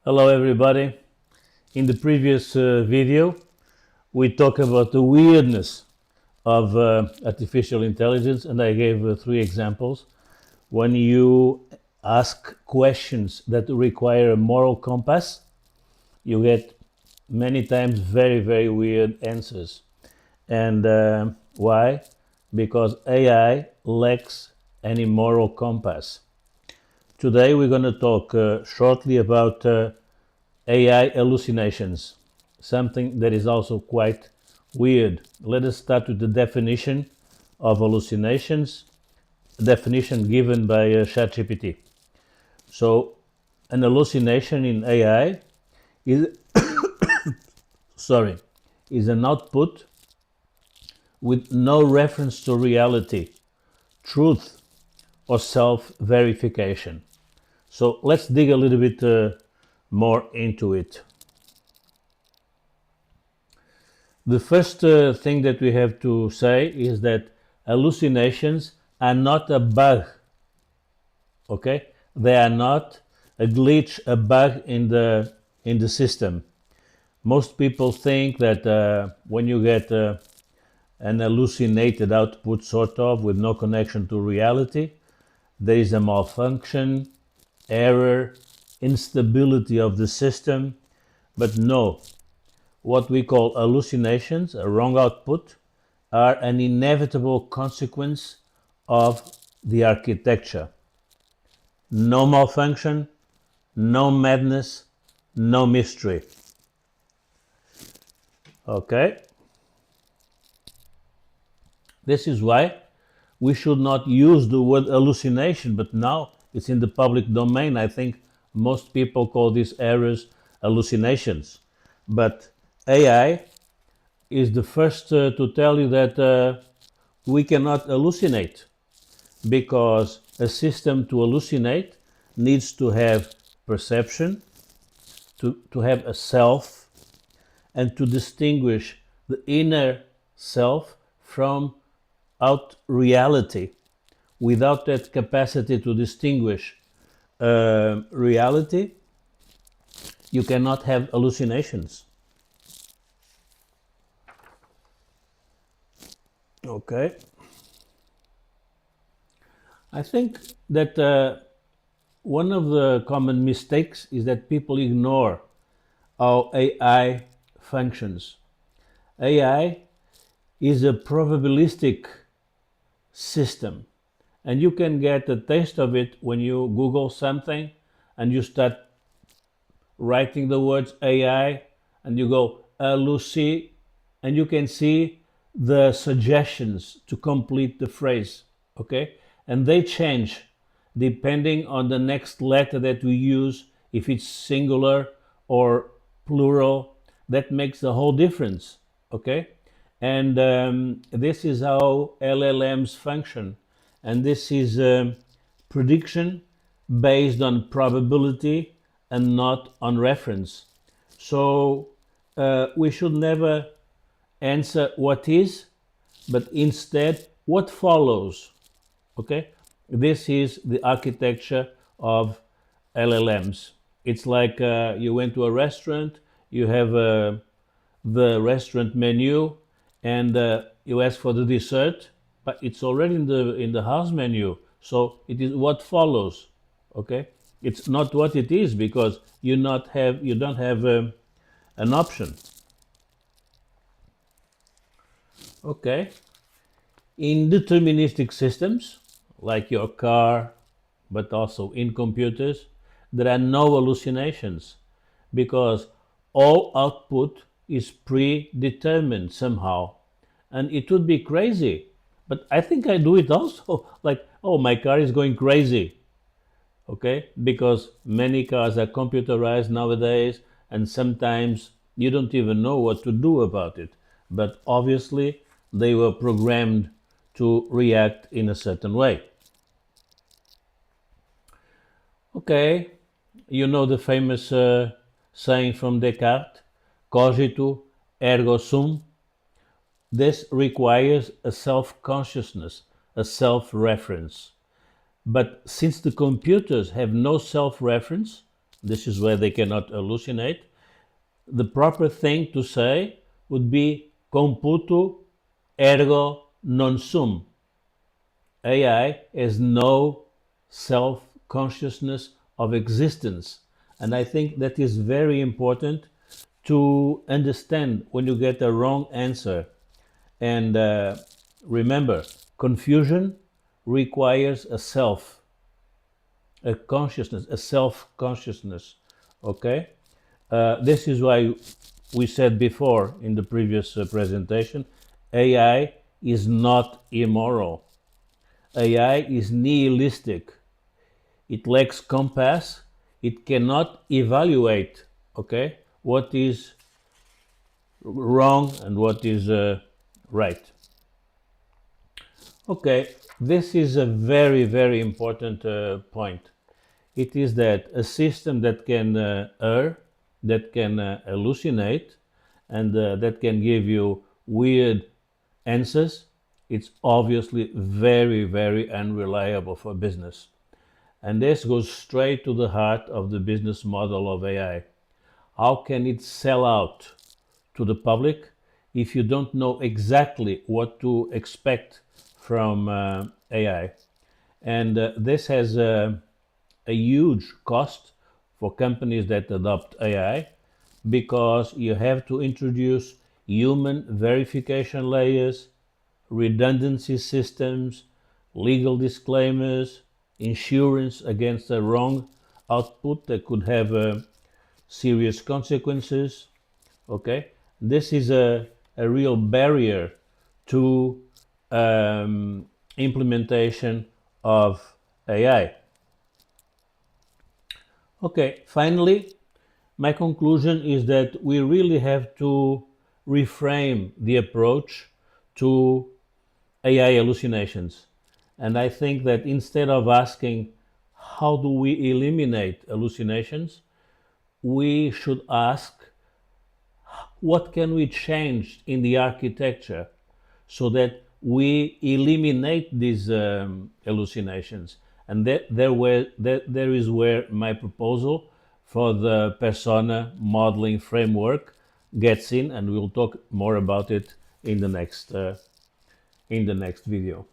Hello everybody. In the previous video, we talked about the weirdness of artificial intelligence, and I gave three examples. When you ask questions that require a moral compass, you get many times very, very weird answers. And why? Because AI lacks any moral compass. Today we're going to talk shortly about AI hallucinations, something that is also quite weird. Let us start with the definition of hallucinations, a definition given by ChatGPT. So, an hallucination in AI is, sorry, is an output with no reference to reality, truth, or self-verification. So let's dig a little bit more into it. The first thing that we have to say is that hallucinations are not a bug, okay? They are not a glitch, a bug in the system. Most people think that when you get an hallucinated output, sort of, with no connection to reality, there is a malfunction, error, instability of the system. But no, what we call hallucinations, a wrong output, are an inevitable consequence of the architecture. No malfunction, no madness, no mystery. Okay? This is why we should not use the word hallucination, but now it's in the public domain. I think most people call these errors hallucinations. But AI is the first to tell you that we cannot hallucinate, because a system to hallucinate needs to have perception, to have a self, and to distinguish the inner self from out reality. Without that capacity to distinguish reality, you cannot have hallucinations. Okay. I think that one of the common mistakes is that people ignore how AI functions. AI is a probabilistic system, and you can get a taste of it when you Google something and you start writing the words AI and you go Lucy, and you can see the suggestions to complete the phrase, okay? And they change depending on the next letter that we use, if it's singular or plural. That makes the whole difference, okay? And this is how LLMs function. And this is prediction based on probability and not on reference. So we should never answer what is, but instead what follows. Okay, this is the architecture of LLMs. It's like you went to a restaurant, you have the restaurant menu, and you ask for the dessert, but it's already in the house menu. So it is what follows. Okay, it's not what it is, because you don't have an option. Okay, in deterministic systems like your car, but also in computers, there are no hallucinations, because all output is predetermined somehow. And it would be crazy, but I think I do it also. Like, oh, my car is going crazy, okay? Because many cars are computerized nowadays, and sometimes you don't even know what to do about it. But obviously, they were programmed to react in a certain way. Okay, you know the famous saying from Descartes, cogito ergo sum. This requires a self-consciousness, a self-reference. But since the computers have no self-reference, This is where they cannot hallucinate. The proper thing to say would be computo ergo non sum. AI has no self consciousness of existence. And I think that is very important to understand when you get a wrong answer. And remember, confusion requires a self, a consciousness, a self consciousness. Okay? This is why we said before in the previous presentation, AI is not immoral. AI is nihilistic. It lacks compass. It cannot evaluate, okay, what is wrong and what is right. Okay, this is a very, very important point. It is that a system that can err, that can hallucinate, and that can give you weird answers, it's obviously very, very unreliable for business. And this goes straight to the heart of the business model of AI. How can it sell out to the public if you don't know exactly what to expect from AI? And this has a huge cost for companies that adopt AI because you have to introduce human verification layers, redundancy systems, legal disclaimers, insurance against a wrong output that could have serious consequences. Okay, this is a real barrier to implementation of AI. Okay, finally, my conclusion is that we really have to reframe the approach to AI hallucinations. And I think that instead of asking, how do we eliminate hallucinations, we should ask, what can we change in the architecture so that we eliminate these hallucinations? And there is where my proposal for the persona modeling framework gets in, and we'll talk more about it in the next video.